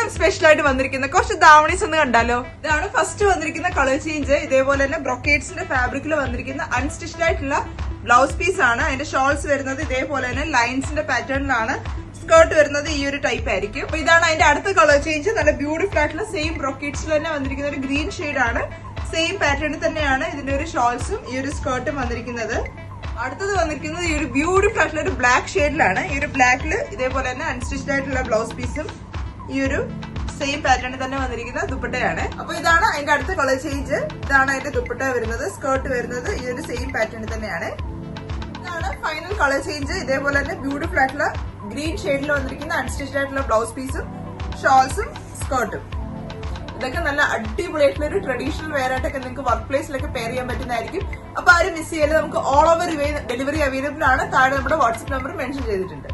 Onam special ആയിട്ട് വന്നിരിക്കുന്ന കുറച്ച് ദാവണീസ് ഒന്ന് കണ്ടാലോ. ഇതാണ് ഫസ്റ്റ് വന്നിരിക്കുന്ന കളർ ചേഞ്ച്. ഇതേപോലെ തന്നെ ബ്രൊക്കേഡ്സിന്റെ ഫാബ്രിക്കിൽ വന്നിരിക്കുന്ന അൺസ്റ്റിച്ച്ഡ് ആയിട്ടുള്ള ബ്ലൗസ് പീസ് ആണ്. അതിന്റെ ഷോൾസ് വരുന്നത് ഇതേപോലെ തന്നെ ലൈൻസിന്റെ പാറ്റേണിലാണ്. സ്കേർട്ട് വരുന്നത് ഈ ഒരു ടൈപ്പ് ആയിരിക്കും. അപ്പൊ ഇതാണ് അതിന്റെ അടുത്ത കളർ ചേഞ്ച്. നല്ല ബ്യൂട്ടിഫുൾ ആയിട്ടുള്ള സെയിം ബ്രൊക്കേഡ്സിൽ തന്നെ വന്നിരിക്കുന്ന ഒരു ഗ്രീൻ ഷെയ്ഡ് ആണ്. സെയിം പാറ്റേണിൽ തന്നെയാണ് ഇതിന്റെ ഒരു ഷോൾസും ഈ ഒരു സ്കേർട്ടും വന്നിരിക്കുന്നത്. അടുത്തത് വന്നിരിക്കുന്നത് ഈ ഒരു ബ്യൂട്ടിഫുൾ ആയിട്ടുള്ള ഒരു ബ്ലാക്ക് ഷെയ്ഡിലാണ്. ഈ ഒരു ബ്ലാക്കിൽ ഇതേപോലെ തന്നെ അൺസ്റ്റിച്ച്ഡ് ആയിട്ടുള്ള ബ്ലൗസ് പീസും ഈ ഒരു സെയിം പാറ്റേണിൽ തന്നെ വന്നിരിക്കുന്ന ദുപ്പട്ടയാണ്. അപ്പൊ ഇതാണ് അതിന്റെ അടുത്ത കളർ ചേഞ്ച്. ഇതാണ് അതിന്റെ ദുപ്പട്ട വരുന്നത്. സ്കേർട്ട് വരുന്നത് ഈ ഒരു സെയിം പാറ്റേണിൽ തന്നെയാണ്. ഇതാണ് ഫൈനൽ കളർ ചേഞ്ച്. ഇതേപോലെ തന്നെ ബ്യൂട്ടിഫുൾ ആയിട്ടുള്ള ഗ്രീൻ ഷെയ്ഡിൽ വന്നിരിക്കുന്ന അൺസ്റ്റിച്ച്ഡ് ആയിട്ടുള്ള ബ്ലൗസ് പീസും ഷോൾസും സ്കേർട്ടും. ഇതൊക്കെ നല്ല അടിപൊളിയായിട്ടുള്ള ഒരു ട്രഡീഷണൽ വെയർ ആയിട്ടൊക്കെ നിങ്ങൾക്ക് വർക്ക് പ്ലേസിലൊക്കെ പെയർ ചെയ്യാൻ പറ്റുന്നതായിരിക്കും. അപ്പൊ ആരും മിസ് ചെയ്യല്. നമുക്ക് ഓൾ ഓവർ ഡെലിവറി അവൈലബിൾ ആണ്. താഴെ നമ്മുടെ വാട്സ്ആപ്പ് നമ്പർ മെൻഷൻ ചെയ്തിട്ടുണ്ട്.